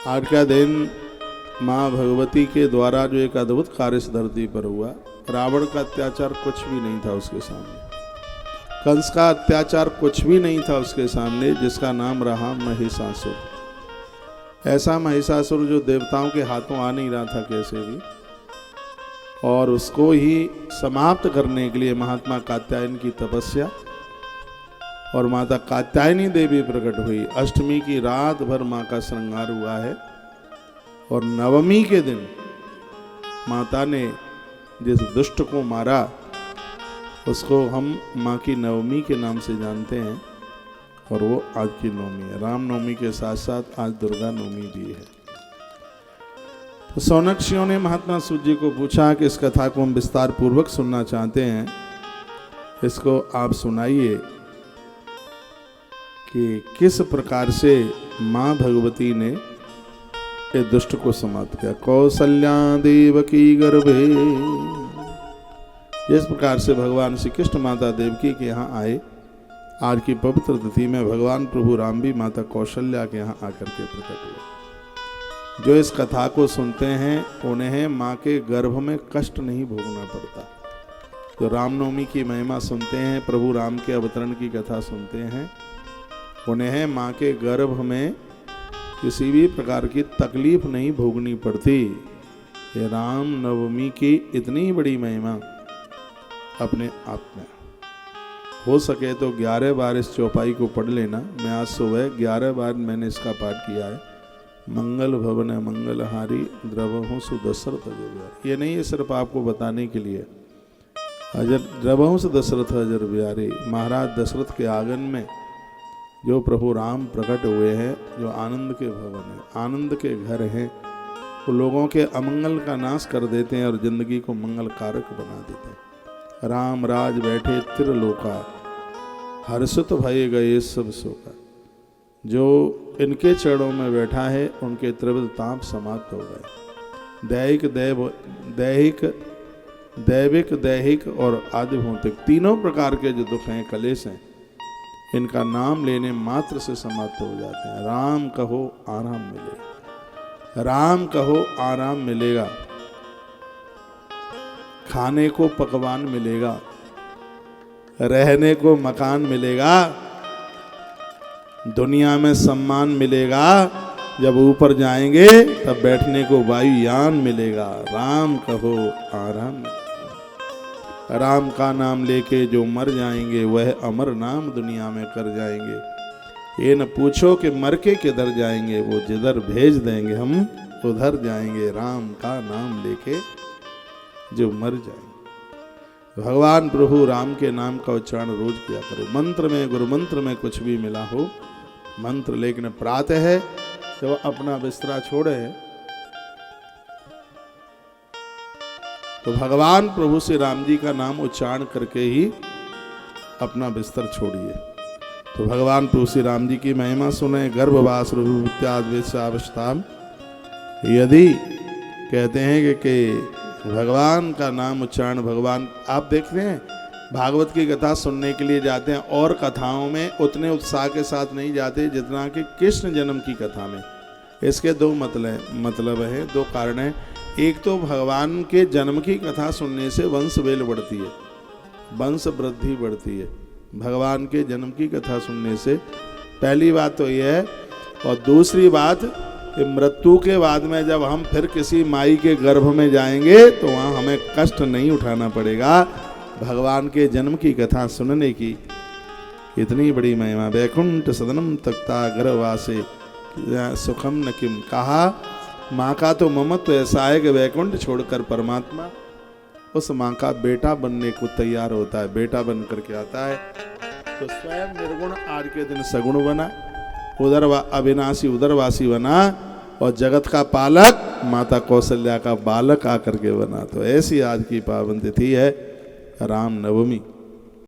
आज का दिन माँ भगवती के द्वारा जो एक अद्भुत कार्य इस धरती पर हुआ। रावण का अत्याचार कुछ भी नहीं था उसके सामने, कंस का अत्याचार कुछ भी नहीं था उसके सामने, जिसका नाम रहा महिषासुर। ऐसा महिषासुर जो देवताओं के हाथों आ नहीं रहा था कैसे भी, और उसको ही समाप्त करने के लिए महात्मा कात्यायन की तपस्या और माता कात्यायनी देवी प्रकट हुई। अष्टमी की रात भर माँ का श्रृंगार हुआ है और नवमी के दिन माता ने जिस दुष्ट को मारा उसको हम माँ की नवमी के नाम से जानते हैं, और वो आज की नवमी है। रामनवमी के साथ साथ आज दुर्गा नवमी भी है। तो सौनक्षियों ने महात्मा सूत जी को पूछा कि इस कथा को हम विस्तार पूर्वक सुनना चाहते हैं, इसको आप सुनाइए कि किस प्रकार से माँ भगवती ने ये दुष्ट को समाप्त किया। कौसल्या देवकी गर्भे, जिस प्रकार से भगवान श्री कृष्ण माता देवकी के यहाँ आए, आज की पवित्र तिथि में भगवान प्रभु राम भी माता कौशल्या के यहाँ आकर के प्रकट हुए। जो इस कथा को सुनते हैं उन्हें माँ के गर्भ में कष्ट नहीं भोगना पड़ता। जो रामनवमी की महिमा सुनते हैं, प्रभु राम के अवतरण की कथा सुनते हैं, उन्हें माँ के गर्भ में किसी भी प्रकार की तकलीफ नहीं भोगनी पड़ती। ये राम नवमी की इतनी बड़ी महिमा अपने आप में। हो सके तो 11 बार इस चौपाई को पढ़ लेना। मैं आज सुबह 11 बार मैंने इसका पाठ किया है। मंगल भवन मंगलहारी द्रवहु सुदशरथ अजर बिहारी। ये नहीं है सिर्फ आपको बताने के लिए। अजर द्रवहु सुदशरथ अजर बिहारी, महाराज दशरथ के आंगन में जो प्रभु राम प्रकट हुए हैं, जो आनंद के भवन है, आनंद के घर हैं, वो लोगों के अमंगल का नाश कर देते हैं और जिंदगी को मंगल कारक बना देते हैं। राम राज बैठे त्रिलोका, हर्षित भये गए सब शोका। जो इनके चरणों में बैठा है उनके त्रिविध ताप समाप्त हो गए। दैविक दैहिक और आदि भौतिक तीनों प्रकार के जो दुख हैं, कलेश हैं, इनका नाम लेने मात्र से समाप्त हो जाते हैं। राम कहो आराम मिलेगा, राम कहो आराम मिलेगा। खाने को पकवान मिलेगा, रहने को मकान मिलेगा, दुनिया में सम्मान मिलेगा। जब ऊपर जाएंगे तब बैठने को वायुयान मिलेगा। राम कहो आराम मिलेगा। राम का नाम लेके जो मर जाएंगे वह अमर नाम दुनिया में कर जाएंगे। ये न पूछो कि मर के किधर जाएंगे, वो जिधर भेज देंगे हम उधर जाएंगे। राम का नाम लेके जो मर जाएंगे। भगवान प्रभु राम के नाम का उच्चारण रोज किया करो। मंत्र में, गुरु मंत्र में कुछ भी मिला हो मंत्र, लेकिन प्रातः है जब अपना बिस्तरा छोड़े तो भगवान प्रभु श्री राम जी का नाम उच्चारण करके ही अपना बिस्तर छोड़िए। तो भगवान प्रभु श्री राम जी की महिमा सुने। गर्भवास रूपत्याद्वेशावस्ताम, यदि कहते हैं कि भगवान का नाम उच्चारण, भगवान आप देखते हैं भागवत की कथा सुनने के लिए जाते हैं और कथाओं में उतने उत्साह के साथ नहीं जाते जितना कि कृष्ण जन्म की कथा में। इसके दो मतलब है, दो कारण है। एक तो भगवान के जन्म की कथा सुनने से वंश वेल बढ़ती है, वंश वृद्धि बढ़ती है। भगवान के जन्म की कथा सुनने से पहली बात तो यह है, और दूसरी बात मृत्यु के बाद में जब हम फिर किसी माई के गर्भ में जाएंगे तो वहाँ हमें कष्ट नहीं उठाना पड़ेगा। भगवान के जन्म की कथा सुनने की इतनी बड़ी महिमा। वैकुंठ सदनम तक्ता गर्भवासे सुखम न किम, कहा माँ का तो ममत्व ऐसा है कि वैकुंठ छोड़कर परमात्मा उस माँ का बेटा बनने को तैयार होता है, बेटा बन करके आता है। तो स्वयं निर्गुण आज के दिन सगुण बना, अविनाशी उदरवासी बना, और जगत का पालक माता कौशल्या का बालक आकर के बना। तो ऐसी आज की पावन तिथि है राम नवमी।